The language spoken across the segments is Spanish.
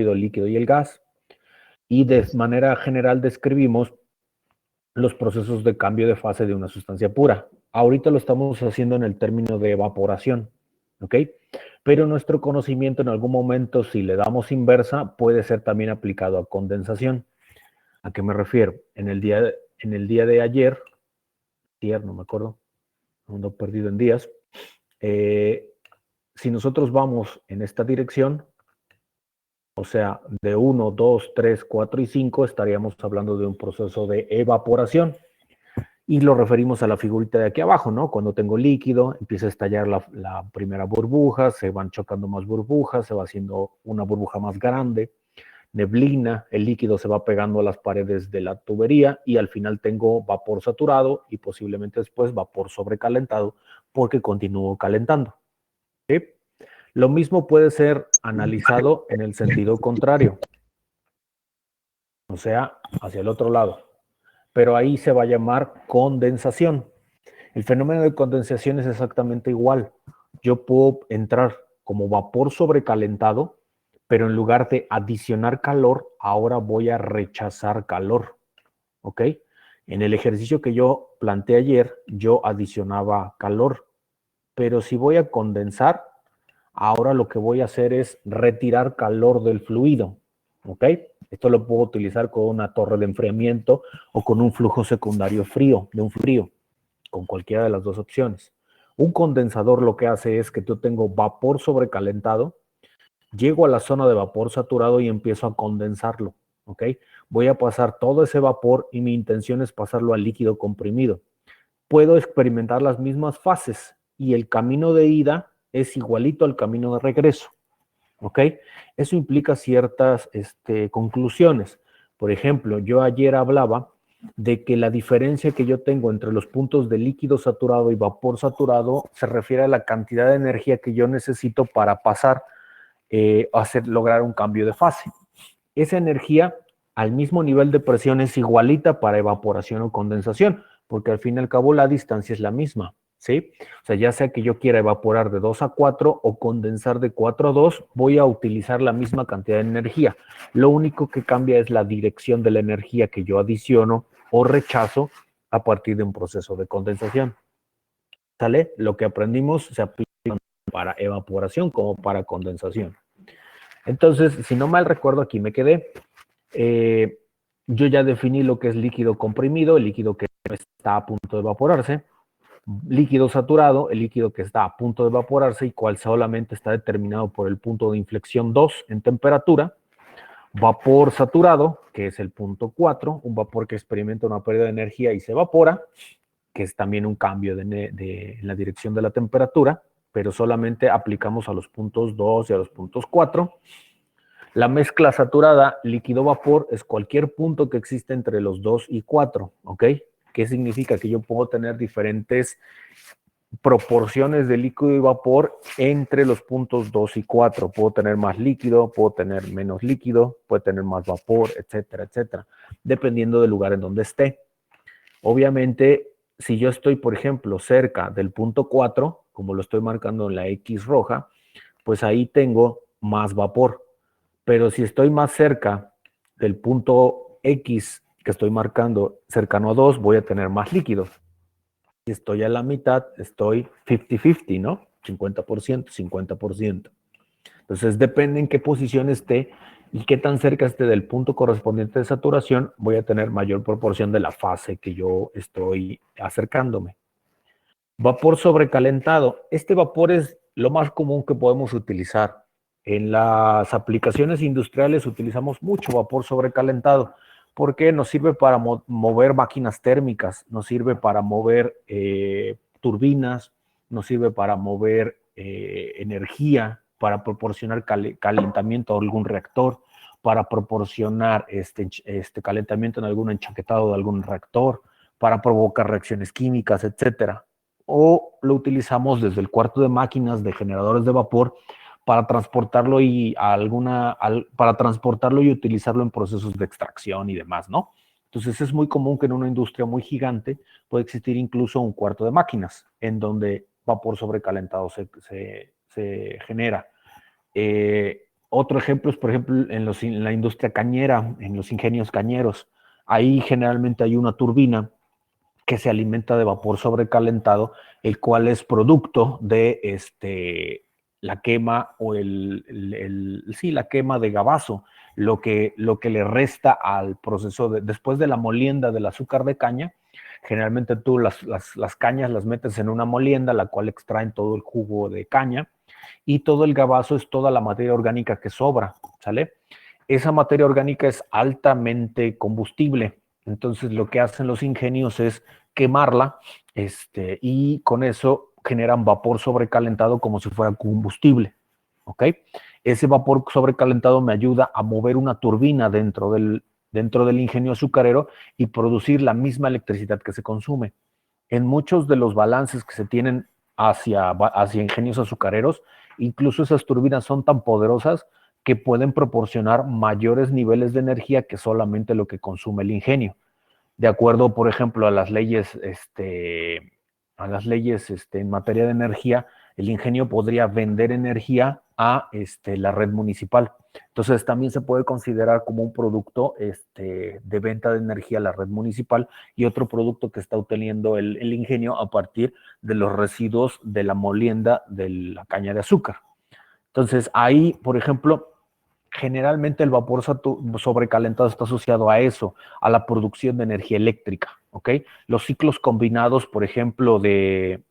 el líquido y el gas. Y de manera general describimos los procesos de cambio de fase de una sustancia pura. Ahorita lo estamos haciendo en el término de evaporación, ¿ok? Pero nuestro conocimiento en algún momento, si le damos inversa, puede ser también aplicado a condensación. ¿A qué me refiero? En el día de ayer, no me acuerdo, ando perdido en días, si nosotros vamos en esta dirección, o sea, de 1, 2, 3, 4 y 5, estaríamos hablando de un proceso de evaporación. Y lo referimos a la figurita de aquí abajo, ¿no? Cuando tengo líquido, empieza a estallar la primera burbuja, se van chocando más burbujas, se va haciendo una burbuja más grande, neblina, el líquido se va pegando a las paredes de la tubería y al final tengo vapor saturado y posiblemente después vapor sobrecalentado porque continúo calentando. ¿Sí? Lo mismo puede ser analizado en el sentido contrario, o sea, hacia el otro lado, pero ahí se va a llamar condensación. El fenómeno de condensación es exactamente igual. Yo puedo entrar como vapor sobrecalentado, pero en lugar de adicionar calor, ahora voy a rechazar calor. ¿Ok? En el ejercicio que yo planteé ayer, yo adicionaba calor, pero si voy a condensar, ahora lo que voy a hacer es retirar calor del fluido. ¿Ok? Esto lo puedo utilizar con una torre de enfriamiento o con un flujo secundario frío, de un frío, con cualquiera de las dos opciones. Un condensador lo que hace es que yo tengo vapor sobrecalentado, llego a la zona de vapor saturado y empiezo a condensarlo, ¿ok? Voy a pasar todo ese vapor y mi intención es pasarlo al líquido comprimido. Puedo experimentar las mismas fases y el camino de ida es igualito al camino de regreso, ¿ok? Eso implica ciertas conclusiones. Por ejemplo, yo ayer hablaba de que la diferencia que yo tengo entre los puntos de líquido saturado y vapor saturado se refiere a la cantidad de energía que yo necesito para pasar, lograr un cambio de fase. Esa energía al mismo nivel de presión es igualita para evaporación o condensación, porque al fin y al cabo la distancia es la misma, ¿sí? O sea, ya sea que yo quiera evaporar de 2 a 4 o condensar de 4 a 2, voy a utilizar la misma cantidad de energía. Lo único que cambia es la dirección de la energía que yo adiciono o rechazo a partir de un proceso de condensación. ¿Sale? Lo que aprendimos se aplica para evaporación como para condensación. Entonces, si no mal recuerdo, aquí me quedé. Yo ya definí lo que es líquido comprimido, el líquido que está a punto de evaporarse, líquido saturado, el líquido que está a punto de evaporarse y cual solamente está determinado por el punto de inflexión 2 en temperatura, vapor saturado, que es el punto 4, un vapor que experimenta una pérdida de energía y se evapora, que es también un cambio en la dirección de la temperatura, pero solamente aplicamos a los puntos 2 y a los puntos 4. La mezcla saturada líquido-vapor es cualquier punto que existe entre los 2 y 4, ¿ok? ¿Qué significa? Que yo puedo tener diferentes proporciones de líquido y vapor entre los puntos 2 y 4. Puedo tener más líquido, puedo tener menos líquido, puedo tener más vapor, etcétera, etcétera, dependiendo del lugar en donde esté. Obviamente, si yo estoy, por ejemplo, cerca del punto 4, como lo estoy marcando en la X roja, pues ahí tengo más vapor. Pero si estoy más cerca del punto X que estoy marcando cercano a 2, voy a tener más líquido. Si estoy a la mitad, estoy 50-50, ¿no? 50%, 50%. Entonces, depende en qué posición esté y qué tan cerca esté del punto correspondiente de saturación, voy a tener mayor proporción de la fase que yo estoy acercándome. Vapor sobrecalentado. Este vapor es lo más común que podemos utilizar. En las aplicaciones industriales utilizamos mucho vapor sobrecalentado porque nos sirve para mover máquinas térmicas, nos sirve para mover turbinas, nos sirve para mover energía, para proporcionar calentamiento a algún reactor, para proporcionar calentamiento en algún enchaquetado de algún reactor, para provocar reacciones químicas, etcétera. O lo utilizamos desde el cuarto de máquinas de generadores de vapor para transportarlo para transportarlo y utilizarlo en procesos de extracción y demás, ¿no? Entonces es muy común que en una industria muy gigante puede existir incluso un cuarto de máquinas en donde vapor sobrecalentado se genera. Otro ejemplo es, por ejemplo, en la industria cañera, en los ingenios cañeros. Ahí generalmente hay una turbina que se alimenta de vapor sobrecalentado, el cual es producto de la quema o sí, la quema de gabazo, lo que le resta al proceso después de la molienda del azúcar de caña. Generalmente tú las cañas las metes en una molienda, la cual extraen todo el jugo de caña, y todo el gabazo es toda la materia orgánica que sobra, ¿sale? Esa materia orgánica es altamente combustible, entonces lo que hacen los ingenios es quemarla, y con eso generan vapor sobrecalentado como si fuera combustible, ¿ok? Ese vapor sobrecalentado me ayuda a mover una turbina dentro del ingenio azucarero y producir la misma electricidad que se consume. En muchos de los balances que se tienen hacia ingenios azucareros, incluso esas turbinas son tan poderosas que pueden proporcionar mayores niveles de energía que solamente lo que consume el ingenio. De acuerdo, por ejemplo, a las leyes en materia de energía, el ingenio podría vender energía a la red municipal. Entonces, también se puede considerar como un producto de venta de energía a la red municipal, y otro producto que está obteniendo el ingenio a partir de los residuos de la molienda de la caña de azúcar. Entonces, ahí, por ejemplo, generalmente el vapor sobrecalentado está asociado a eso, a la producción de energía eléctrica, ¿ok? Los ciclos combinados, por ejemplo, que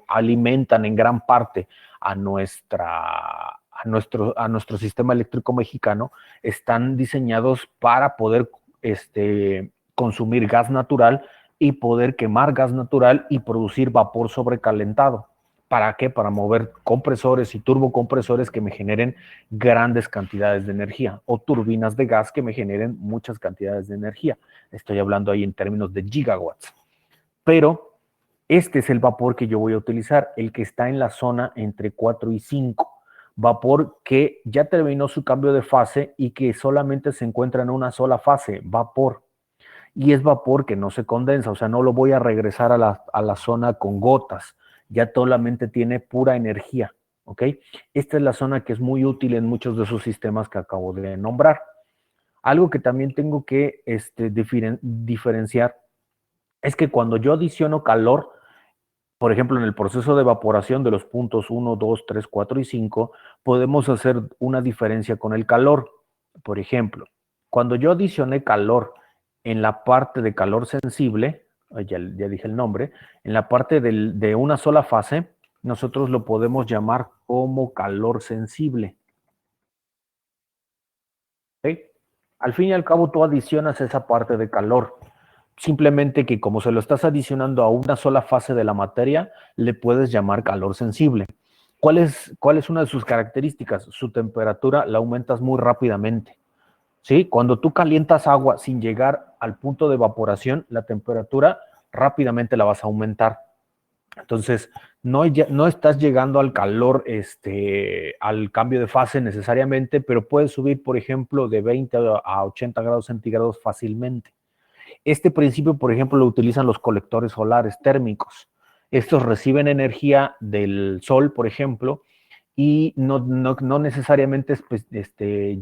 alimentan en gran parte a nuestro sistema eléctrico mexicano, están diseñados para poder consumir gas natural y poder quemar gas natural y producir vapor sobrecalentado. ¿Para qué? Para mover compresores y turbocompresores que me generen grandes cantidades de energía, o turbinas de gas que me generen muchas cantidades de energía. Estoy hablando ahí en términos de gigawatts. Pero este es el vapor que yo voy a utilizar, el que está en la zona entre 4 y 5. Vapor que ya terminó su cambio de fase y que solamente se encuentra en una sola fase, vapor. Y es vapor que no se condensa, o sea, no lo voy a regresar a la zona con gotas, ya solamente tiene pura energía, ¿ok? Esta es la zona que es muy útil en muchos de esos sistemas que acabo de nombrar. Algo que también tengo que diferenciar es que cuando yo adiciono calor, por ejemplo, en el proceso de evaporación de los puntos 1, 2, 3, 4 y 5, podemos hacer una diferencia con el calor. Por ejemplo, cuando yo adicioné calor en la parte de calor sensible, ya dije el nombre, en la parte de una sola fase, nosotros lo podemos llamar como calor sensible. ¿Ok? Al fin y al cabo, tú adicionas esa parte de calor. Simplemente que como se lo estás adicionando a una sola fase de la materia, le puedes llamar calor sensible. ¿Cuál es una de sus características? Su temperatura la aumentas muy rápidamente. ¿Sí? Cuando tú calientas agua sin llegar al punto de evaporación, la temperatura rápidamente la vas a aumentar. Entonces, no estás llegando al calor, al cambio de fase necesariamente, pero puedes subir, por ejemplo, de 20 a 80 grados centígrados fácilmente. Este principio, por ejemplo, lo utilizan los colectores solares térmicos. Estos reciben energía del sol, por ejemplo, y no necesariamente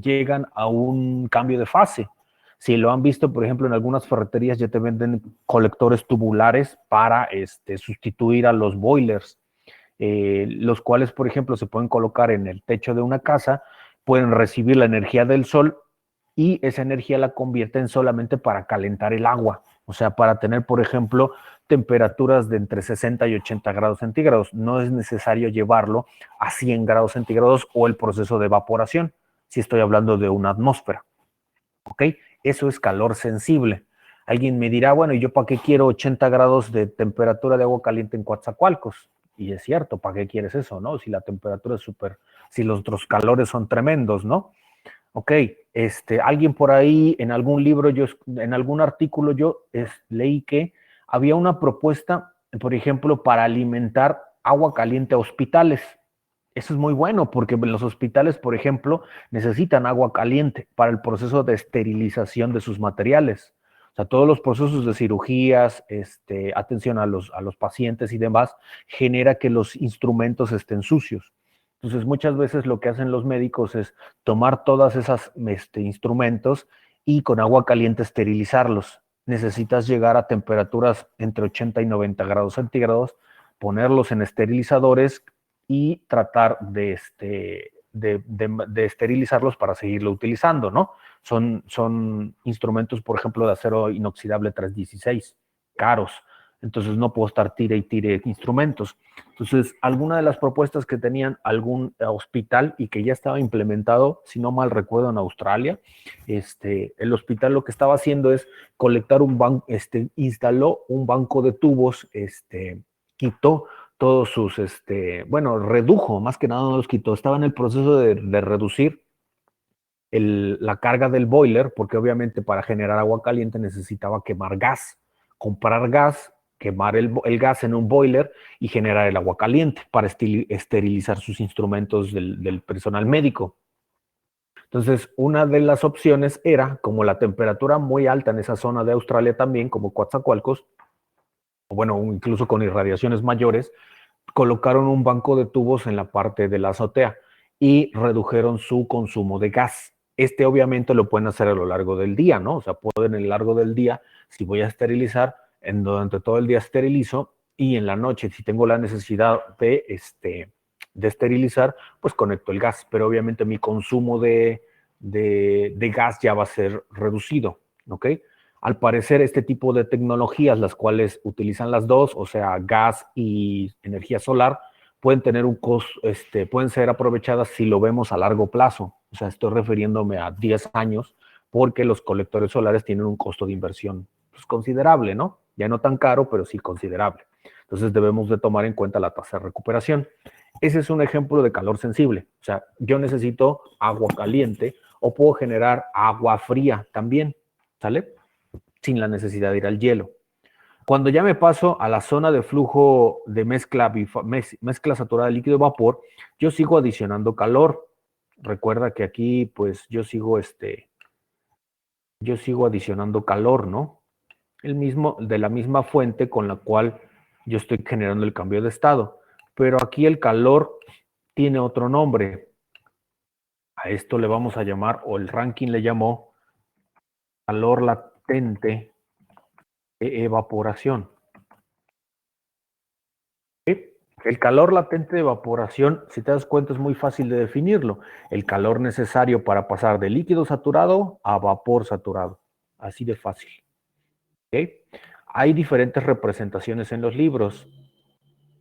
llegan a un cambio de fase. Si lo han visto, por ejemplo, en algunas ferreterías ya te venden colectores tubulares para sustituir a los boilers, los cuales, por ejemplo, se pueden colocar en el techo de una casa, pueden recibir la energía del sol y esa energía la convierten solamente para calentar el agua, o sea, para tener, por ejemplo, temperaturas de entre 60 y 80 grados centígrados. No es necesario llevarlo a 100 grados centígrados o el proceso de evaporación, si estoy hablando de una atmósfera, ¿ok? Eso es calor sensible. Alguien me dirá, bueno, ¿y yo para qué quiero 80 grados de temperatura de agua caliente en Coatzacoalcos? Y es cierto, ¿para qué quieres eso, no? Si la temperatura es si los otros calores son tremendos, ¿no? Ok, alguien por ahí en algún libro, en algún artículo yo leí que había una propuesta, por ejemplo, para alimentar agua caliente a hospitales. Eso es muy bueno porque los hospitales, por ejemplo, necesitan agua caliente para el proceso de esterilización de sus materiales. O sea, todos los procesos de cirugías, atención a los pacientes y demás, genera que los instrumentos estén sucios. Entonces, muchas veces lo que hacen los médicos es tomar todas esas instrumentos y con agua caliente esterilizarlos. Necesitas llegar a temperaturas entre 80 y 90 grados centígrados, ponerlos en esterilizadores y tratar de esterilizarlos para seguirlo utilizando, ¿no? Son instrumentos, por ejemplo, de acero inoxidable 316, caros. Entonces no puedo estar tire y tire instrumentos. Entonces, alguna de las propuestas que tenían algún hospital y que ya estaba implementado, si no mal recuerdo, en Australia, el hospital lo que estaba haciendo es colectar un banco, instaló un banco de tubos, quitó todos sus, bueno, redujo, más que nada no los quitó, estaba en el proceso de reducir la carga del boiler, porque obviamente para generar agua caliente necesitaba quemar gas, comprar gas, quemar el gas en un boiler y generar el agua caliente para esterilizar sus instrumentos del personal médico. Entonces, una de las opciones era, como la temperatura muy alta en esa zona de Australia también, como Coatzacoalcos, o bueno, incluso con irradiaciones mayores, colocaron un banco de tubos en la parte de la azotea y redujeron su consumo de gas. Obviamente lo pueden hacer a lo largo del día, ¿no? O sea, pueden a lo largo del día, si voy a esterilizar, durante todo el día esterilizo y en la noche, si tengo la necesidad de esterilizar, pues conecto el gas. Pero obviamente mi consumo de gas ya va a ser reducido, ¿ok? Al parecer, este tipo de tecnologías, las cuales utilizan las dos, o sea, gas y energía solar, pueden tener un costo, pueden ser aprovechadas si lo vemos a largo plazo. O sea, estoy refiriéndome a 10 años, porque los colectores solares tienen un costo de inversión pues, considerable, ¿no? Ya no tan caro, pero sí considerable. Entonces debemos de tomar en cuenta la tasa de recuperación. Ese es un ejemplo de calor sensible. O sea, yo necesito agua caliente o puedo generar agua fría también, ¿sale? Sin la necesidad de ir al hielo. Cuando ya me paso a la zona de flujo de mezcla saturada de líquido y vapor, yo sigo adicionando calor. Recuerda que aquí, pues, yo sigo adicionando calor, ¿no? De la misma fuente con la cual yo estoy generando el cambio de estado. Pero aquí el calor tiene otro nombre. A esto le vamos a llamar, o el ranking le llamó, calor latente de evaporación. El calor latente de evaporación, si te das cuenta, es muy fácil de definirlo. El calor necesario para pasar de líquido saturado a vapor saturado. Así de fácil. ¿Okay? Hay diferentes representaciones en los libros.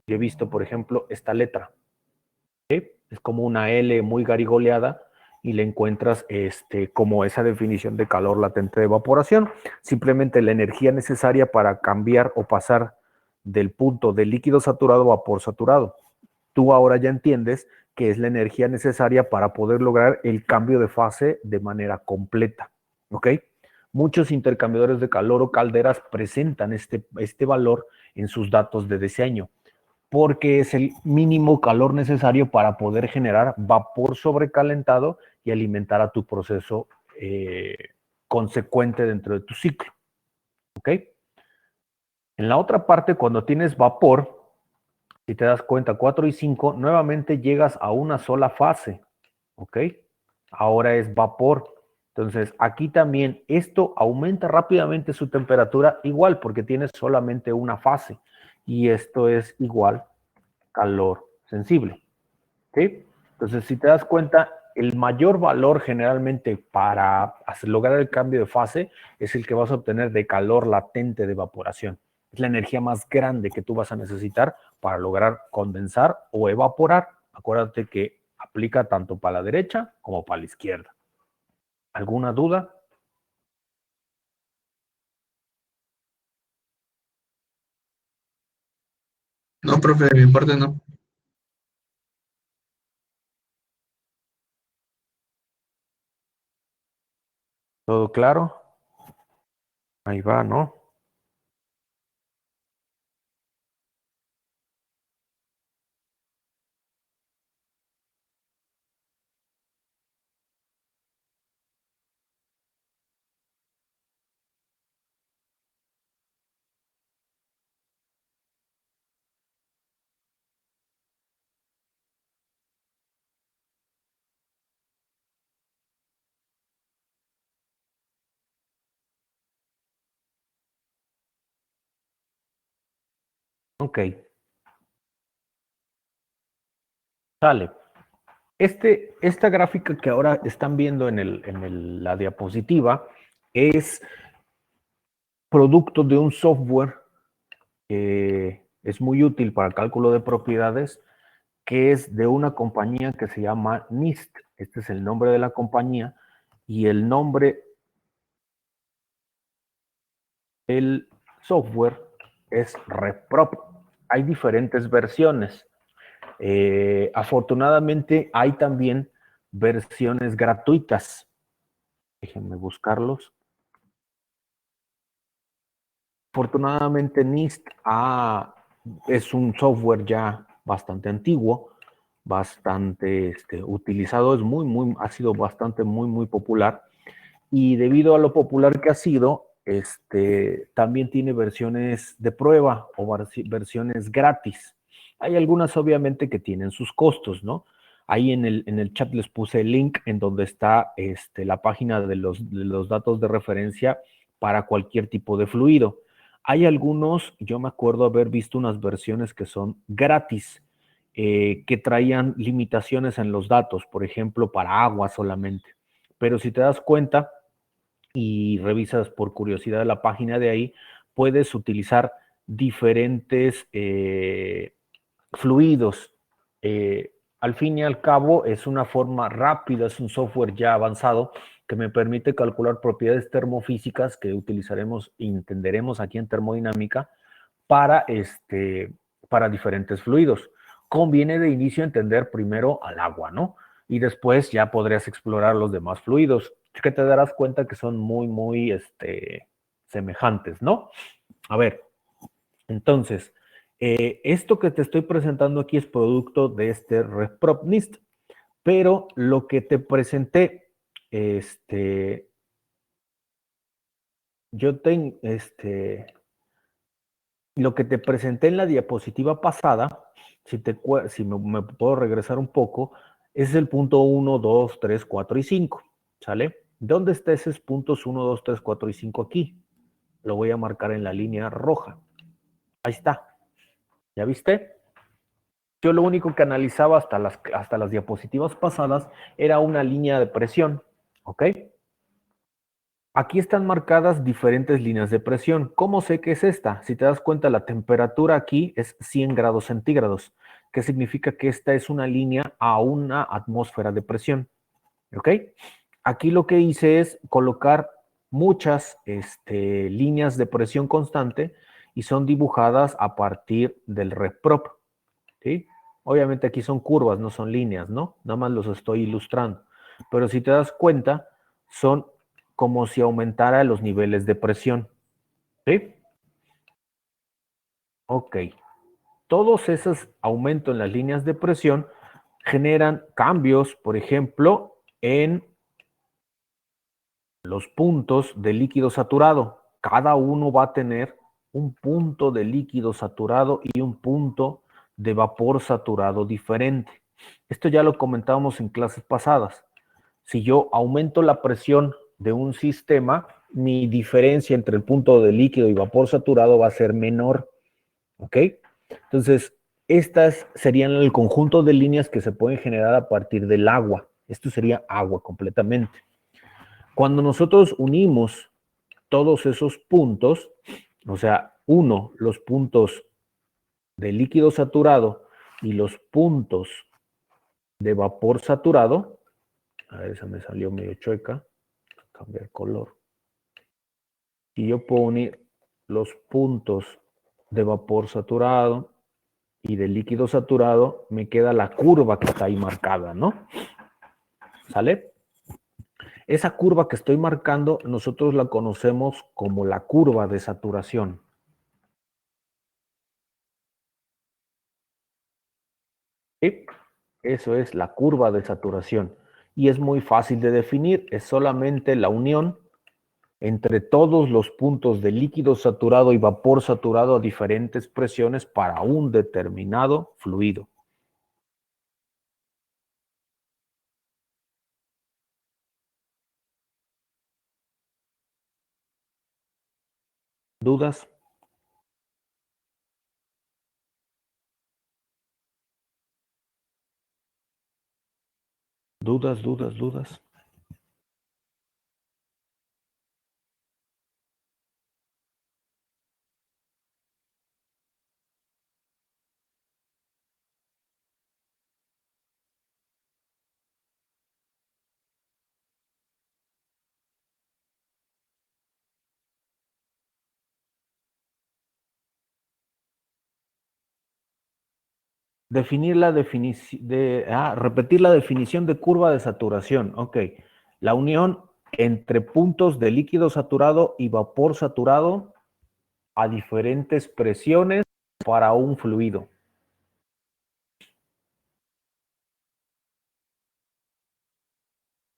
Yo he visto, por ejemplo, esta letra. ¿Okay? Es como una L muy garigoleada y le encuentras como esa definición de calor latente de evaporación. Simplemente la energía necesaria para cambiar o pasar del punto de líquido saturado a vapor saturado. Tú ahora ya entiendes que es la energía necesaria para poder lograr el cambio de fase de manera completa. ¿Ok? Muchos intercambiadores de calor o calderas presentan este valor en sus datos de diseño, porque es el mínimo calor necesario para poder generar vapor sobrecalentado y alimentar a tu proceso consecuente dentro de tu ciclo. ¿Ok? En la otra parte, cuando tienes vapor, si te das cuenta, 4 y 5, nuevamente llegas a una sola fase, ¿ok? Ahora es vapor. Entonces, aquí también esto aumenta rápidamente su temperatura igual porque tienes solamente una fase y esto es igual calor sensible, ¿ok? Entonces, si te das cuenta, el mayor valor generalmente para lograr el cambio de fase es el que vas a obtener de calor latente de evaporación. Es la energía más grande que tú vas a necesitar para lograr condensar o evaporar. Acuérdate que aplica tanto para la derecha como para la izquierda. ¿Alguna duda? No, profe, de mi parte no. ¿Todo claro? Ahí va, ¿no? Ok, sale. Esta gráfica que ahora están viendo en la diapositiva es producto de un software que es muy útil para el cálculo de propiedades, que es de una compañía que se llama NIST. Este es el nombre de la compañía y el nombre del software es RepRop. Hay diferentes versiones. Afortunadamente hay también versiones gratuitas. Déjenme buscarlos. Afortunadamente NIST es un software ya bastante antiguo, bastante utilizado, ha sido bastante muy popular. Y debido a lo popular que ha sido, también tiene versiones de prueba o versiones gratis. Hay algunas obviamente que tienen sus costos, ¿no? Ahí en el chat les puse el link en donde está la página de los datos de referencia para cualquier tipo de fluido. Hay algunos, yo me acuerdo haber visto unas versiones que son gratis, que traían limitaciones en los datos, por ejemplo, para agua solamente. Pero si te das cuenta, y revisas por curiosidad la página de ahí, puedes utilizar diferentes fluidos. Al fin y al cabo, es una forma rápida, es un software ya avanzado que me permite calcular propiedades termofísicas que utilizaremos y entenderemos aquí en termodinámica para, para diferentes fluidos. Conviene de inicio entender primero al agua, ¿no? Y después ya podrías explorar los demás fluidos, que te darás cuenta que son muy semejantes, ¿no? A ver, entonces, esto que te estoy presentando aquí es producto de este RepRopNIST, pero lo que te presenté, yo tengo, lo que te presenté en la diapositiva pasada, si me puedo regresar un poco, es el punto 1, 2, 3, 4 y 5, ¿sale? ¿Dónde está esos puntos 1, 2, 3, 4 y 5 aquí? Lo voy a marcar en la línea roja. Ahí está. ¿Ya viste? Yo lo único que analizaba hasta las diapositivas pasadas era una línea de presión, ¿ok? Aquí están marcadas diferentes líneas de presión. ¿Cómo sé que es esta? Si te das cuenta, la temperatura aquí es 100 grados centígrados, que significa que esta es una línea a una atmósfera de presión. ¿Ok? Aquí lo que hice es colocar muchas líneas de presión constante y son dibujadas a partir del RepRop. ¿Sí? Obviamente aquí son curvas, no son líneas, ¿no? Nada más los estoy ilustrando. Pero si te das cuenta, son como si aumentara los niveles de presión. ¿Sí? Ok. Todos esos aumentos en las líneas de presión generan cambios, por ejemplo, en los puntos de líquido saturado. Cada uno va a tener un punto de líquido saturado y un punto de vapor saturado diferente. Esto ya lo comentábamos en clases pasadas. Si yo aumento la presión de un sistema, mi diferencia entre el punto de líquido y vapor saturado va a ser menor. ¿Ok? Entonces, estas serían el conjunto de líneas que se pueden generar a partir del agua. Esto sería agua completamente. Cuando nosotros unimos todos esos puntos, o sea, los puntos de líquido saturado y los puntos de vapor saturado, a ver, esa me salió medio chueca, cambiar color. Si yo puedo unir los puntos de vapor saturado y de líquido saturado, me queda la curva que está ahí marcada, ¿no? ¿Sale? Esa curva que estoy marcando, nosotros la conocemos como la curva de saturación. ¿Sí? Eso es la curva de saturación. Y es muy fácil de definir, es solamente la unión entre todos los puntos de líquido saturado y vapor saturado a diferentes presiones para un determinado fluido. ¿Dudas? ¿Dudas? Repetir la definición de curva de saturación. Ok. La unión entre puntos de líquido saturado y vapor saturado a diferentes presiones para un fluido.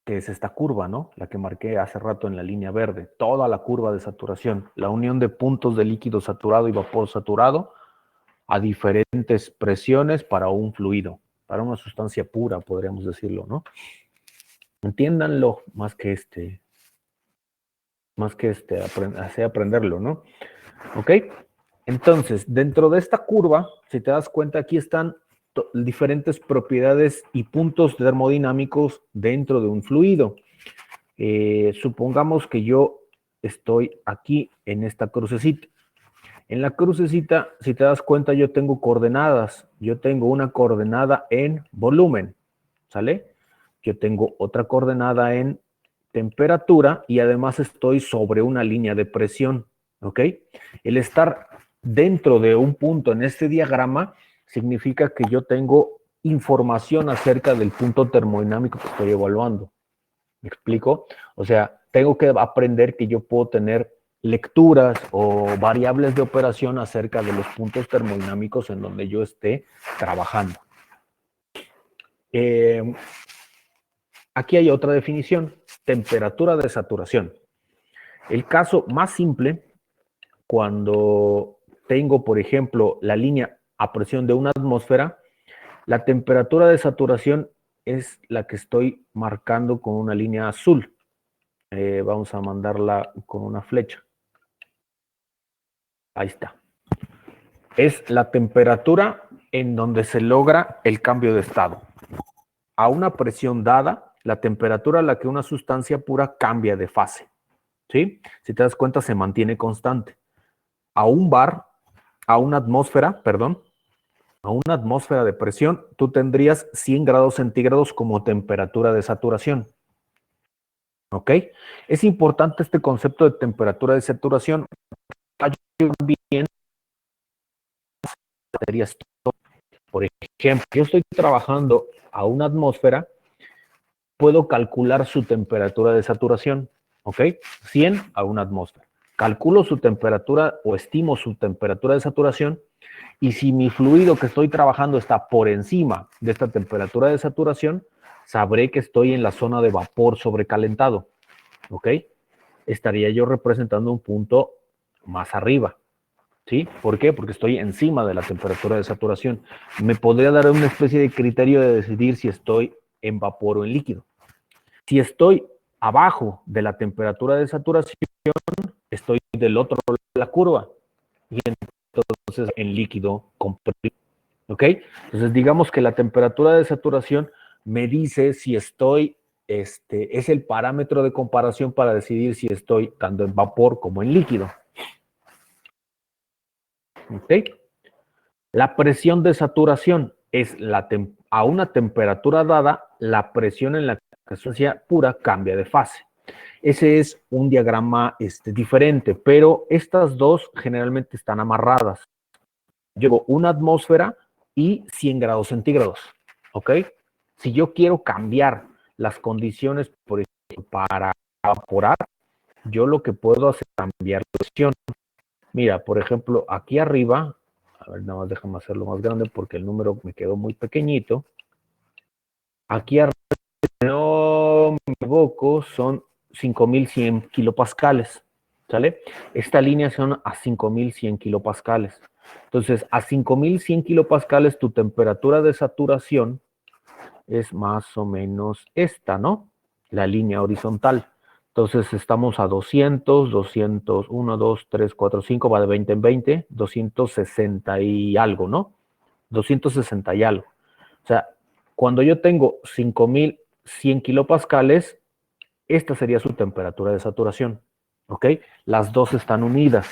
Que es esta curva, ¿no? La que marqué hace rato en la línea verde. Toda la curva de saturación. La unión de puntos de líquido saturado y vapor saturado a diferentes presiones para un fluido, para una sustancia pura, podríamos decirlo, ¿no? Entiéndanlo más que así aprenderlo, ¿no? ¿Ok? Entonces, dentro de esta curva, si te das cuenta, aquí están diferentes propiedades y puntos termodinámicos dentro de un fluido. Supongamos que yo estoy aquí en esta crucecita. En la crucecita, si te das cuenta, yo tengo coordenadas. Yo tengo una coordenada en volumen, ¿sale? Yo tengo otra coordenada en temperatura y además estoy sobre una línea de presión, ¿ok? El estar dentro de un punto en este diagrama significa que yo tengo información acerca del punto termodinámico que estoy evaluando. ¿Me explico? O sea, tengo que aprender que yo puedo tener lecturas o variables de operación acerca de los puntos termodinámicos en donde yo esté trabajando. Aquí hay otra definición, temperatura de saturación. El caso más simple, cuando tengo, por ejemplo, la línea a presión de una atmósfera, la temperatura de saturación es la que estoy marcando con una línea azul. Vamos a mandarla con una flecha. Ahí está. Es la temperatura en donde se logra el cambio de estado. A una presión dada, la temperatura a la que una sustancia pura cambia de fase. ¿Sí? Si te das cuenta, se mantiene constante. A una atmósfera de presión, tú tendrías 100 grados centígrados como temperatura de saturación. ¿Ok? Es importante este concepto de temperatura de saturación. Bien, por ejemplo, yo estoy trabajando a una atmósfera, puedo calcular su temperatura de saturación, ¿ok? 100 a una atmósfera. Calculo su temperatura o estimo su temperatura de saturación y si mi fluido que estoy trabajando está por encima de esta temperatura de saturación, sabré que estoy en la zona de vapor sobrecalentado, ¿ok? Estaría yo representando un punto más arriba. ¿Sí? ¿Por qué? Porque estoy encima de la temperatura de saturación. Me podría dar una especie de criterio de decidir si estoy en vapor o en líquido. Si estoy abajo de la temperatura de saturación, estoy del otro lado de la curva. Y entonces en líquido comprimido. ¿Ok? Entonces digamos que la temperatura de saturación me dice si estoy, es el parámetro de comparación para decidir si estoy tanto en vapor como en líquido. ¿Ok? La presión de saturación es a una temperatura dada, la presión en la que la sustancia pura cambia de fase. Ese es un diagrama diferente, pero estas dos generalmente están amarradas. Llevo una atmósfera y 100 grados centígrados, ¿ok? Si yo quiero cambiar las condiciones, por ejemplo, para evaporar, yo lo que puedo hacer es cambiar la presión. Mira, por ejemplo, aquí arriba, a ver, nada más déjame hacerlo más grande porque el número me quedó muy pequeñito. Aquí arriba, si no me equivoco, son 5100 kilopascales, ¿sale? Esta línea son a 5100 kilopascales. Entonces, a 5100 kilopascales tu temperatura de saturación es más o menos esta, ¿no? La línea horizontal. Entonces estamos a 200, 1, 2, 3, 4, 5, va de 20 en 20, 260 y algo, ¿no? 260 y algo. O sea, cuando yo tengo 100 kilopascales, esta sería su temperatura de saturación, ¿ok? Las dos están unidas.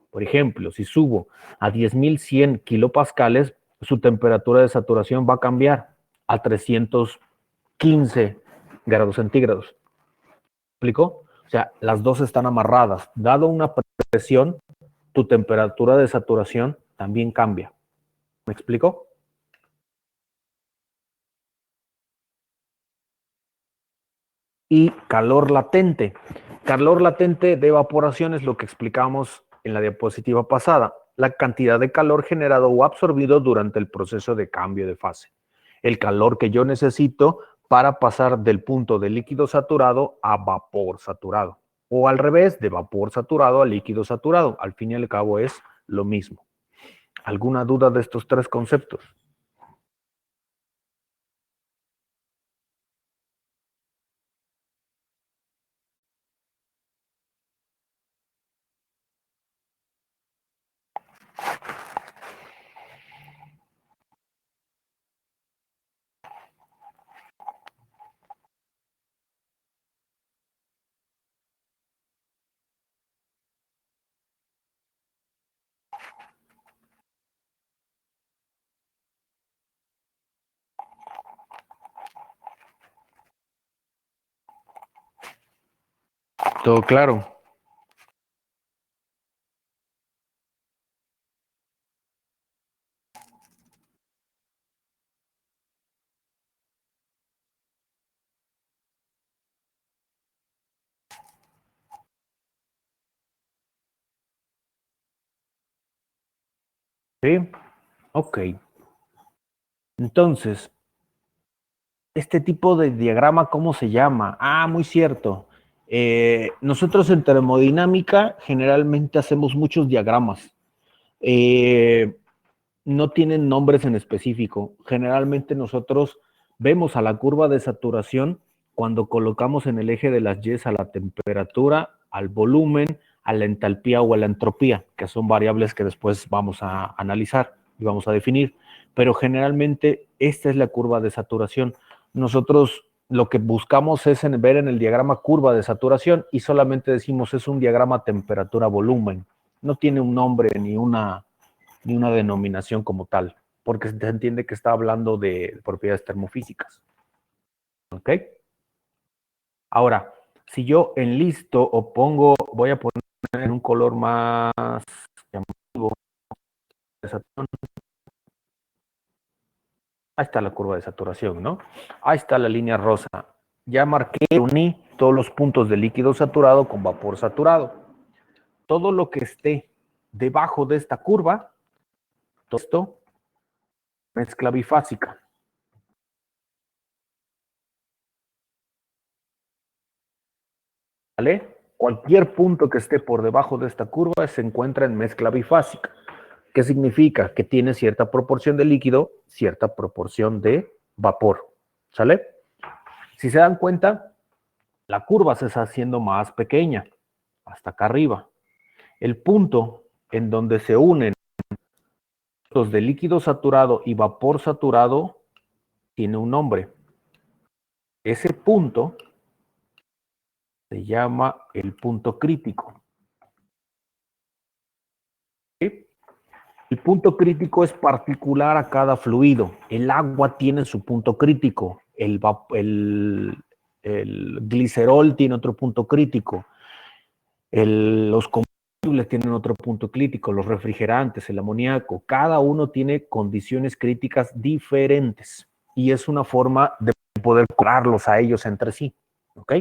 Por ejemplo, si subo a 10.100 kilopascales, su temperatura de saturación va a cambiar a 315 grados centígrados. ¿Me explico? O sea, las dos están amarradas. Dado una presión, tu temperatura de saturación también cambia. ¿Me explico? Y calor latente. Calor latente de evaporación es lo que explicamos en la diapositiva pasada. La cantidad de calor generado o absorbido durante el proceso de cambio de fase. El calor que yo necesito para pasar del punto de líquido saturado a vapor saturado. O al revés, de vapor saturado a líquido saturado. Al fin y al cabo es lo mismo. ¿Alguna duda de estos tres conceptos? Todo claro. ¿Sí? Ok. Entonces, este tipo de diagrama, ¿cómo se llama? Ah, muy cierto. Nosotros en termodinámica generalmente hacemos muchos diagramas. No tienen nombres en específico. Generalmente nosotros vemos a la curva de saturación cuando colocamos en el eje de las Y a la temperatura, al volumen, a la entalpía o a la entropía, que son variables que después vamos a analizar y vamos a definir. Pero generalmente esta es la curva de saturación. Nosotros lo que buscamos es ver en el diagrama curva de saturación y solamente decimos es un diagrama temperatura-volumen. No tiene un nombre ni una denominación como tal, porque se entiende que está hablando de propiedades termofísicas. ¿Ok? Ahora, si yo enlisto o pongo, voy a poner en un color más llamativo, ahí está la curva de saturación, ¿no? Ahí está la línea rosa. Ya marqué, uní todos los puntos de líquido saturado con vapor saturado. Todo lo que esté debajo de esta curva, todo esto, mezcla bifásica. ¿Vale? Cualquier punto que esté por debajo de esta curva se encuentra en mezcla bifásica. ¿Qué significa? Que tiene cierta proporción de líquido, cierta proporción de vapor. ¿Sale? Si se dan cuenta, la curva se está haciendo más pequeña, hasta acá arriba. El punto en donde se unen los de líquido saturado y vapor saturado tiene un nombre. Ese punto se llama el punto crítico. ¿Sí? El punto crítico es particular a cada fluido. El agua tiene su punto crítico, el glicerol tiene otro punto crítico, los combustibles tienen otro punto crítico, los refrigerantes, el amoníaco, cada uno tiene condiciones críticas diferentes y es una forma de poder curarlos a ellos entre sí. ¿Ok?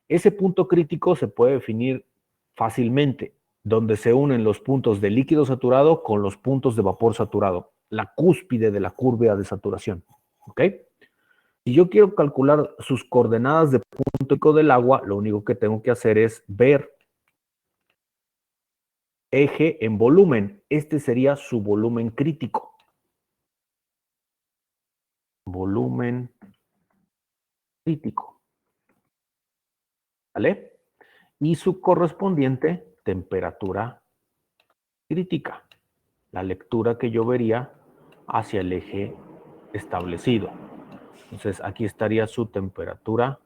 Ese punto crítico se puede definir fácilmente, donde se unen los puntos de líquido saturado con los puntos de vapor saturado, la cúspide de la curva de saturación. ¿Ok? Si yo quiero calcular sus coordenadas de punto crítico del agua, lo único que tengo que hacer es ver eje en volumen. Este sería su volumen crítico. Volumen crítico. ¿Vale? Y su correspondiente temperatura crítica. La lectura que yo vería hacia el eje establecido. Entonces, aquí estaría su temperatura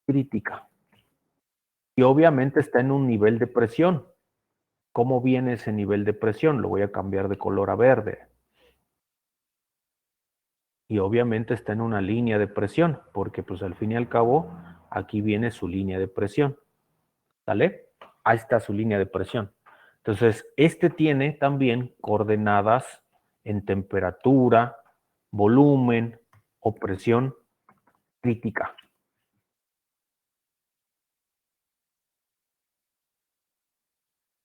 crítica. Y obviamente está en un nivel de presión. ¿Cómo viene ese nivel de presión? Lo voy a cambiar de color a verde. Y obviamente está en una línea de presión, porque pues al fin y al cabo, aquí viene su línea de presión. ¿Sale? Ahí está su línea de presión. Entonces, este tiene también coordenadas en temperatura, volumen o presión crítica.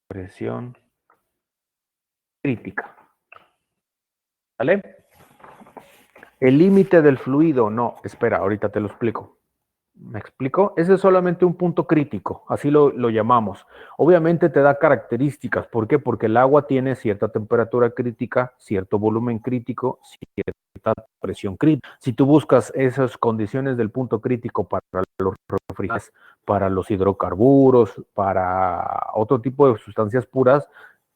Presión crítica. ¿Vale? El límite del fluido, no, espera, ahorita te lo explico. ¿Me explico? Ese es solamente un punto crítico, así lo llamamos. Obviamente te da características. ¿Por qué? Porque el agua tiene cierta temperatura crítica, cierto volumen crítico, cierta presión crítica. Si tú buscas esas condiciones del punto crítico para los refrigerantes, para los hidrocarburos, para otro tipo de sustancias puras,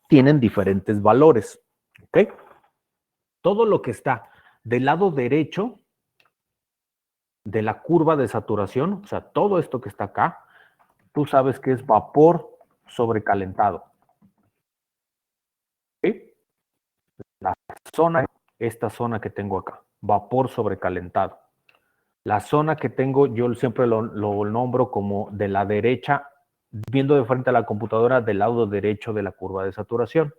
tienen diferentes valores. ¿Ok? Todo lo que está del lado derecho de la curva de saturación, o sea, todo esto que está acá, tú sabes que es vapor sobrecalentado. ¿Sí? La zona, esta zona que tengo acá, vapor sobrecalentado. La zona que tengo, yo siempre lo nombro como de la derecha, viendo de frente a la computadora, del lado derecho de la curva de saturación.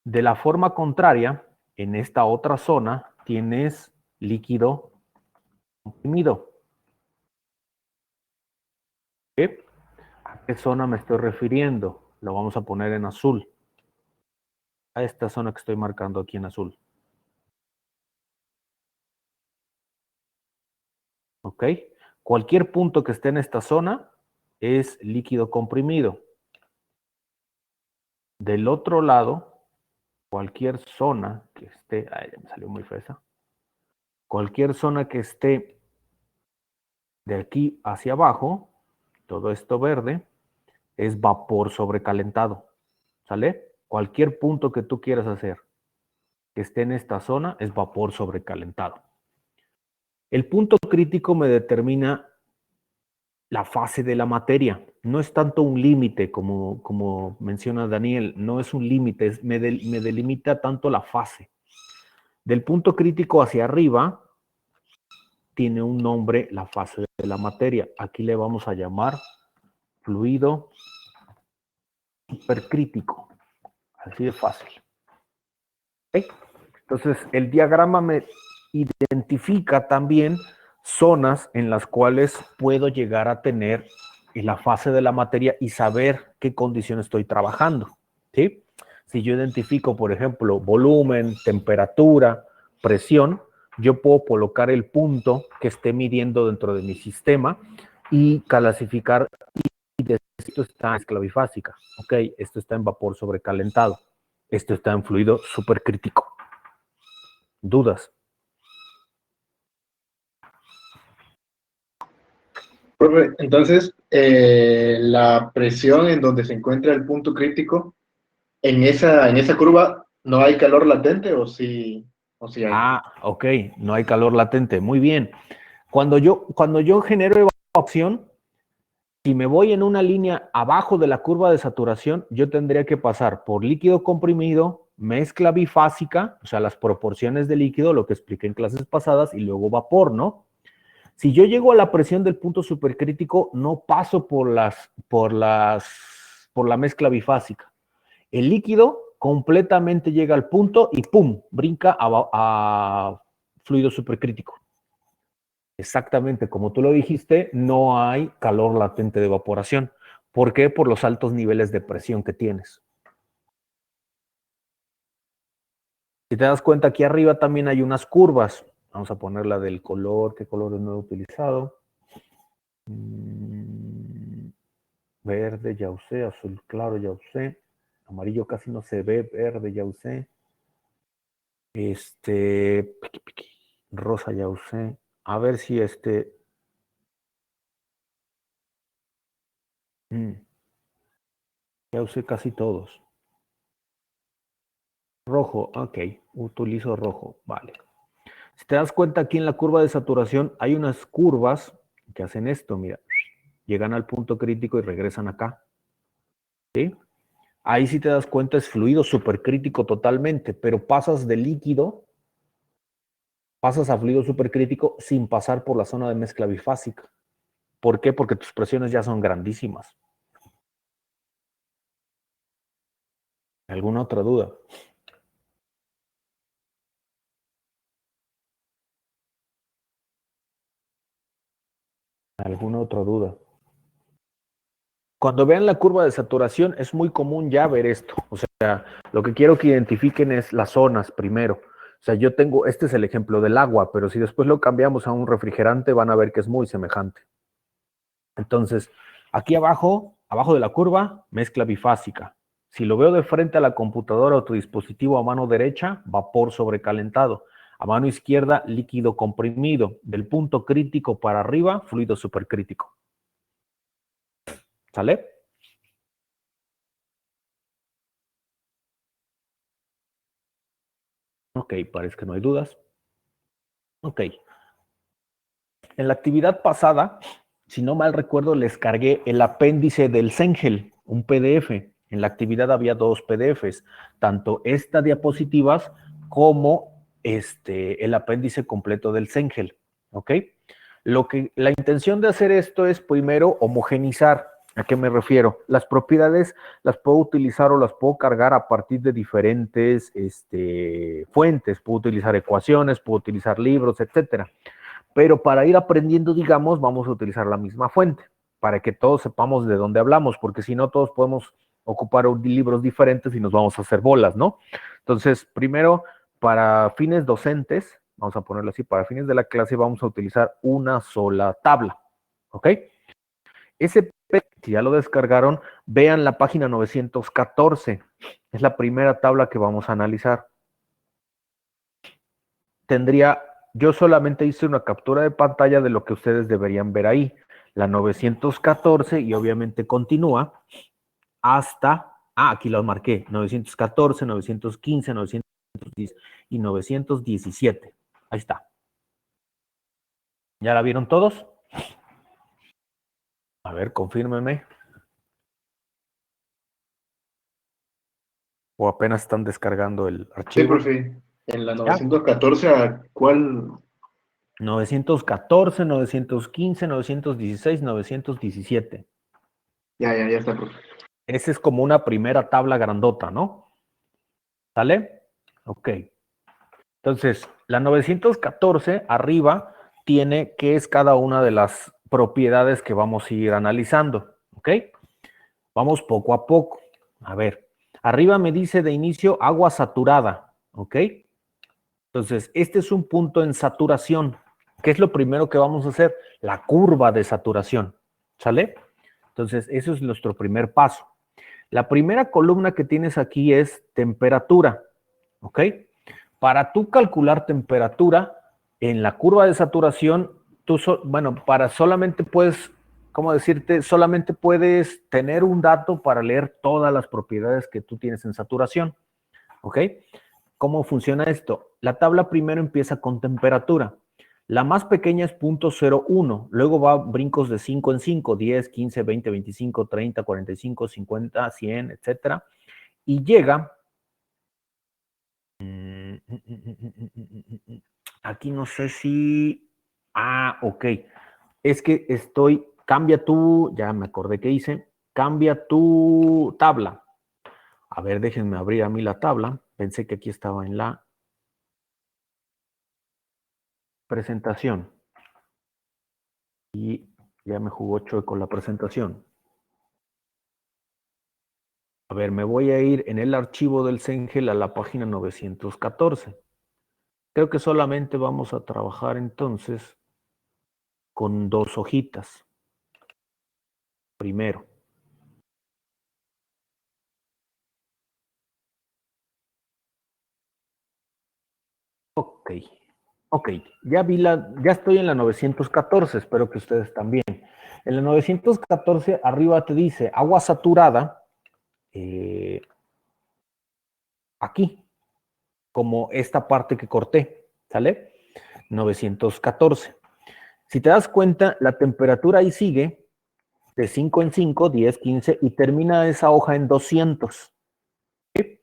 De la forma contraria, en esta otra zona, tienes líquido comprimido. ¿Sí? ¿A qué zona me estoy refiriendo? Lo vamos a poner en azul. A esta zona que estoy marcando aquí en azul. ¿Ok? Cualquier punto que esté en esta zona es líquido comprimido. Del otro lado, cualquier zona que esté, ay, ya me salió muy fresa. Cualquier zona que esté de aquí hacia abajo, todo esto verde, es vapor sobrecalentado. ¿Sale? Cualquier punto que tú quieras hacer que esté en esta zona es vapor sobrecalentado. El punto crítico me determina la fase de la materia. No es tanto un límite como menciona Daniel, no es un límite, me delimita tanto la fase. Del punto crítico hacia arriba tiene un nombre la fase de la materia. Aquí le vamos a llamar fluido supercrítico. Así de fácil. ¿Okay? Entonces, el diagrama me identifica también zonas en las cuales puedo llegar a tener en la fase de la materia y saber qué condición estoy trabajando. ¿Sí? Si yo identifico, por ejemplo, volumen, temperatura, presión, yo puedo colocar el punto que esté midiendo dentro de mi sistema y clasificar y decir, esto está en esclavifásica, ok, esto está en vapor sobrecalentado, esto está en fluido supercrítico. ¿Dudas? Profe, entonces, la presión en donde se encuentra el punto crítico, en esa curva, ¿no hay calor latente o sí hay? Ah, ok, no hay calor latente, muy bien. Cuando yo genero evaporación, si me voy en una línea abajo de la curva de saturación, yo tendría que pasar por líquido comprimido, mezcla bifásica, o sea, las proporciones de líquido, lo que expliqué en clases pasadas, y luego vapor, ¿no? Si yo llego a la presión del punto supercrítico, no paso por la mezcla bifásica. El líquido completamente llega al punto y ¡pum! Brinca a fluido supercrítico. Exactamente, como tú lo dijiste, no hay calor latente de evaporación. ¿Por qué? Por los altos niveles de presión que tienes. Si te das cuenta, aquí arriba también hay unas curvas. Vamos a ponerla del color. ¿Qué color no he utilizado? Verde, ya usé. Azul claro, ya usé. Amarillo casi no se ve. Verde, ya usé. Rosa, ya usé. A ver si ya usé casi todos. Rojo, ok, utilizo rojo, vale. Si te das cuenta, aquí en la curva de saturación hay unas curvas que hacen esto, mira, llegan al punto crítico y regresan acá. ¿Sí? Ahí si te das cuenta es fluido supercrítico totalmente, pero pasas de líquido, pasas a fluido supercrítico sin pasar por la zona de mezcla bifásica. ¿Por qué? Porque tus presiones ya son grandísimas. ¿Alguna otra duda? ¿Alguna otra duda? Cuando vean la curva de saturación es muy común ya ver esto. O sea, lo que quiero que identifiquen es las zonas primero. O sea, yo tengo, este es el ejemplo del agua, pero si después lo cambiamos a un refrigerante van a ver que es muy semejante. Entonces, aquí abajo, abajo de la curva, mezcla bifásica. Si lo veo de frente a la computadora o tu dispositivo a mano derecha, vapor sobrecalentado. A mano izquierda, líquido comprimido. Del punto crítico para arriba, fluido supercrítico. ¿Sale? Ok, parece que no hay dudas. Ok. En la actividad pasada, si no mal recuerdo, les cargué el apéndice del Cengel, un PDF. En la actividad había dos PDFs, tanto esta diapositivas como el apéndice completo del Cengel. ¿Ok? La intención de hacer esto es primero homogenizar. ¿A qué me refiero? Las propiedades las puedo utilizar o las puedo cargar a partir de diferentes fuentes. Puedo utilizar ecuaciones, puedo utilizar libros, etcétera. Pero para ir aprendiendo, digamos, vamos a utilizar la misma fuente, para que todos sepamos de dónde hablamos, porque si no, todos podemos ocupar libros diferentes y nos vamos a hacer bolas, ¿no? Entonces, primero, para fines docentes, vamos a ponerlo así, para fines de la clase vamos a utilizar una sola tabla, ¿ok? Ese, si ya lo descargaron, vean la página 914, es la primera tabla que vamos a analizar. Yo solamente hice una captura de pantalla de lo que ustedes deberían ver ahí, la 914 y obviamente continúa hasta, aquí lo marqué, 914, 915, 910 y 917. Ahí está. ¿Ya la vieron todos? A ver, confírmenme. O apenas están descargando el Sí, archivo. profe. En la ¿Ya? 914, ¿a cuál? 914, 915, 916, 917. Ya está, profe. Esa es como una primera tabla grandota, ¿no? ¿Sale? Ok. Entonces, la 914 arriba tiene qué es cada una de las propiedades que vamos a ir analizando. ¿Ok? Vamos poco a poco. A ver, arriba me dice de inicio agua saturada. ¿Ok? Entonces, este es un punto en saturación. ¿Qué es lo primero que vamos a hacer? La curva de saturación. ¿Sale? Entonces, eso es nuestro primer paso. La primera columna que tienes aquí es temperatura. ¿Ok? Para tú calcular temperatura en la curva de saturación, para solamente puedes, ¿cómo decirte? Solamente puedes tener un dato para leer todas las propiedades que tú tienes en saturación. ¿Ok? ¿Cómo funciona esto? La tabla primero empieza con temperatura. La más pequeña es 0.01, luego va brincos de 5 en 5, 10, 15, 20, 25, 30, 45, 50, 100, etcétera, y llega aquí no sé si... ok. Es que ya me acordé que hice, cambia tu tabla. A ver, déjenme abrir a mí la tabla. Pensé que aquí estaba en la presentación. Y ya me jugó chueco la presentación. A ver, me voy a ir en el archivo del Cengel a la página 914. Creo que solamente vamos a trabajar entonces con dos hojitas. Primero. Ok. Ok, ya estoy en la 914, espero que ustedes también. En la 914, arriba te dice agua saturada, aquí. como esta parte que corté, ¿sale? 914. Si te das cuenta, la temperatura ahí sigue de 5 en 5, 10, 15 y termina esa hoja en 200. ¿Sí?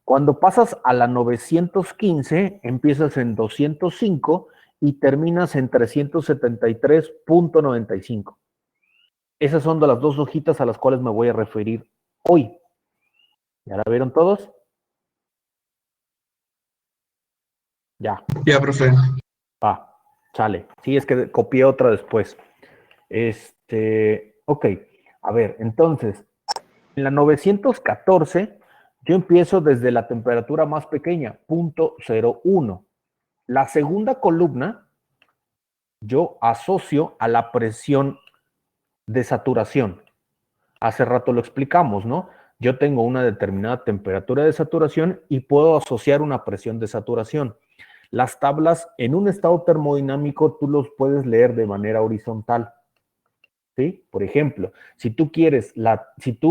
Cuando pasas a la 915, empiezas en 205 y terminas en 373.95. Esas son de las dos hojitas a las cuales me voy a referir hoy. ¿Ya la vieron todos? Ya. Ya, profe. Sale. Sí, es que copié otra después. Ok. A ver, entonces, en la 914, yo empiezo desde la temperatura más pequeña, 0.01. La segunda columna, yo asocio a la presión de saturación. Hace rato lo explicamos, ¿no? Yo tengo una determinada temperatura de saturación y puedo asociar una presión de saturación. Las tablas en un estado termodinámico tú los puedes leer de manera horizontal. ¿Sí? Por ejemplo, si tú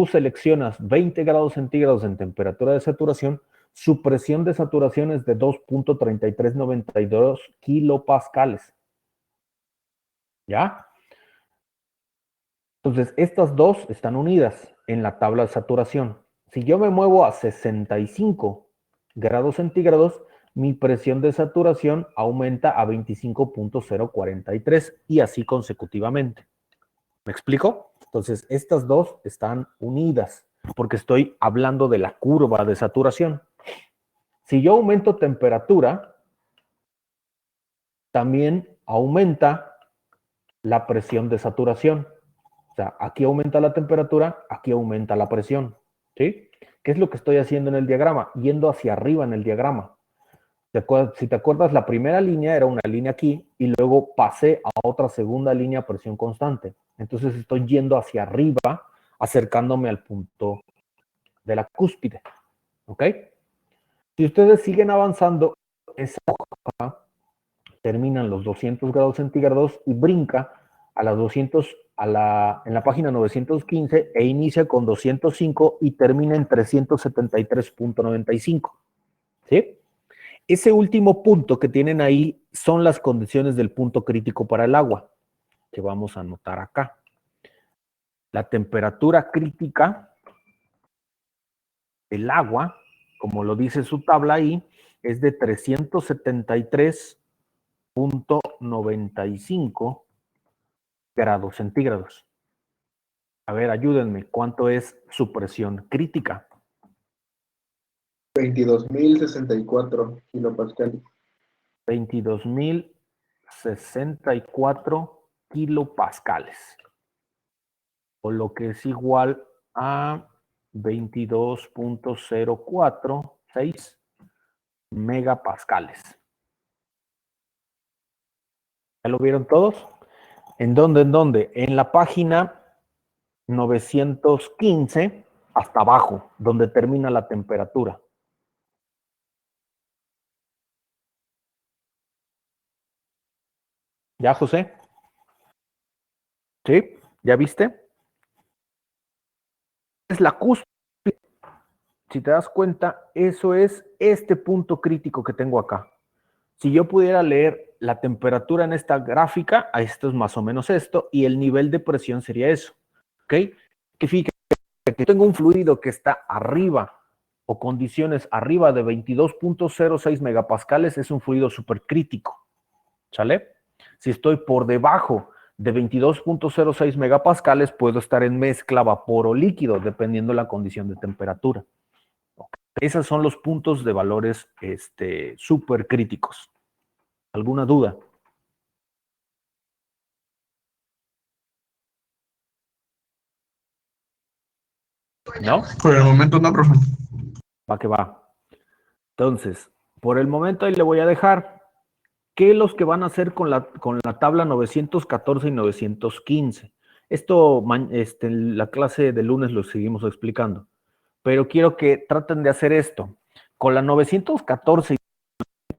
seleccionas 20 grados centígrados en temperatura de saturación, su presión de saturación es de 2.3392 kilopascales. ¿Ya? Entonces, estas dos están unidas en la tabla de saturación. Si yo me muevo a 65 grados centígrados, mi presión de saturación aumenta a 25.043 y así consecutivamente. ¿Me explico? Entonces, estas dos están unidas porque estoy hablando de la curva de saturación. Si yo aumento temperatura, también aumenta la presión de saturación. O sea, aquí aumenta la temperatura, aquí aumenta la presión. ¿Sí? ¿Qué es lo que estoy haciendo en el diagrama? Yendo hacia arriba en el diagrama. Si te acuerdas, la primera línea era una línea aquí y luego pasé a otra segunda línea a presión constante. Entonces estoy yendo hacia arriba, acercándome al punto de la cúspide. ¿Ok? Si ustedes siguen avanzando, esa hoja termina en los 200 grados centígrados y brinca a las 200, en la página 915 e inicia con 205 y termina en 373.95. ¿Sí? Ese último punto que tienen ahí son las condiciones del punto crítico para el agua, que vamos a anotar acá. La temperatura crítica del agua, como lo dice su tabla ahí, es de 373.95 grados centígrados. A ver, ayúdenme, ¿cuánto es su presión crítica? 22.064 kilopascales. 22.064 kilopascales. O lo que es igual a 22.046 megapascales. ¿Ya lo vieron todos? ¿En dónde? ¿En dónde? En la página 915 hasta abajo, donde termina la temperatura. ¿Ya, José? ¿Sí? ¿Ya viste? Es la cúspide. Si te das cuenta, eso es este punto crítico que tengo acá. Si yo pudiera leer la temperatura en esta gráfica, esto es más o menos esto, y el nivel de presión sería eso. ¿Ok? Que fíjate que tengo un fluido que está arriba o condiciones arriba de 22.06 megapascales, es un fluido supercrítico. ¿Sale? Si estoy por debajo de 22.06 megapascales, puedo estar en mezcla vapor o líquido, dependiendo de la condición de temperatura. Okay. Esos son los puntos de valores supercríticos. ¿Alguna duda? ¿No? Por el momento no, profe. Va que va. Entonces, por el momento ahí le voy a dejar. ¿Qué los que van a hacer con la tabla 914 y 915? Esto, en la clase de lunes lo seguimos explicando. Pero quiero que traten de hacer esto. Con la 914 y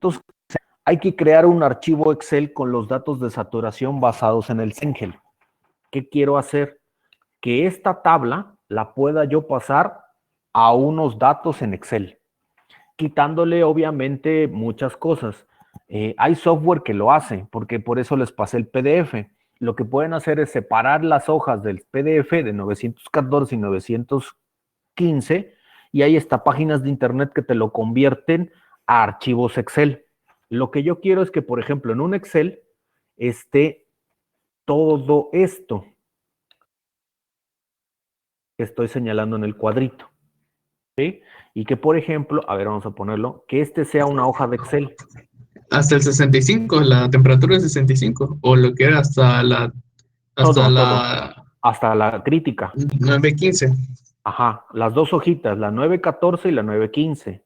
915 hay que crear un archivo Excel con los datos de saturación basados en el Cengel. ¿Qué quiero hacer? Que esta tabla la pueda yo pasar a unos datos en Excel. quitándole obviamente muchas cosas. Hay software que lo hace, porque por eso les pasé el PDF. Lo que pueden hacer es separar las hojas del PDF de 914 y 915 y ahí está páginas de internet que te lo convierten a archivos Excel. Lo que yo quiero es que, por ejemplo, en un Excel esté todo esto que estoy señalando en el cuadrito. ¿Sí? Y que, por ejemplo, a ver, vamos a ponerlo, que este sea una hoja de Excel. Hasta el 65, la temperatura es 65, o lo que era hasta Todo, la hasta la crítica. 915. Ajá, las dos hojitas, la 914 y la 915.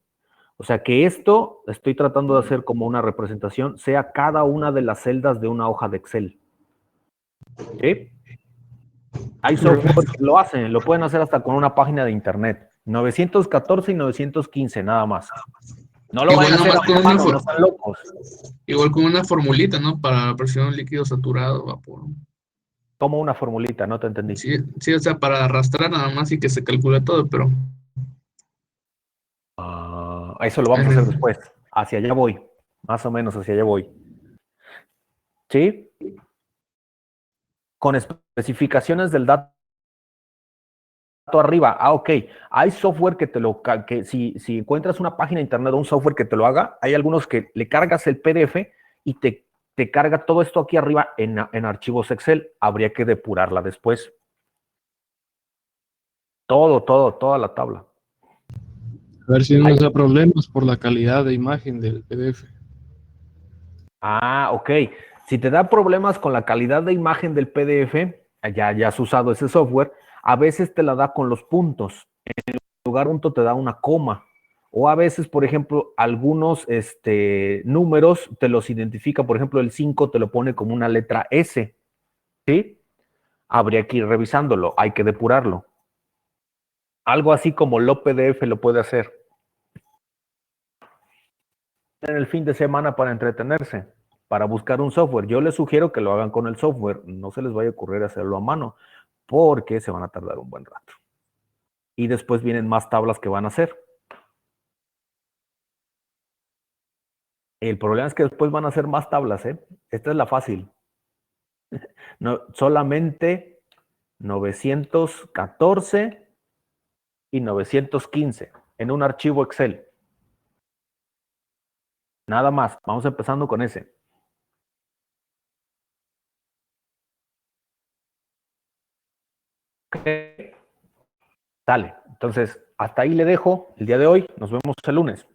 O sea que esto estoy tratando de hacer como una representación, sea cada una de las celdas de una hoja de Excel. ¿Sí? Hay software que lo hacen, lo pueden hacer hasta con una página de internet. 914 y 915, nada más. No lo vayan a hacer a mano, no están locos. Igual con una formulita, ¿no? Para presión líquido saturado, vapor. Como una formulita, no te entendí. Sí, sí, o sea, para arrastrar nada más y que se calcule todo, pero... Eso lo vamos a hacer después. Hacia allá voy. Más o menos hacia allá voy. ¿Sí? Con especificaciones del dato arriba. Ok. Hay software que te lo... que si encuentras una página de internet o un software que te lo haga, hay algunos que le cargas el PDF y te carga todo esto aquí arriba en archivos Excel. Habría que depurarla después. Toda la tabla. A ver si no nos da problemas por la calidad de imagen del PDF. Ok. Si te da problemas con la calidad de imagen del PDF, ya has usado ese software, a veces te la da con los puntos. En lugar de punto te da una coma. O a veces, por ejemplo, algunos números te los identifica, por ejemplo, el 5 te lo pone como una letra S. ¿Sí? Habría que ir revisándolo, hay que depurarlo. Algo así como lo PDF lo puede hacer. En el fin de semana para entretenerse, para buscar un software. Yo les sugiero que lo hagan con el software, no se les vaya a ocurrir hacerlo a mano, porque se van a tardar un buen rato. Y después vienen más tablas que van a hacer. El problema es que después van a hacer más tablas, ¿eh? Esta es la fácil. No, solamente 914 y 915 en un archivo Excel. Nada más, vamos empezando con ese. Okay. Dale, entonces hasta ahí le dejo el día de hoy. Nos vemos el lunes.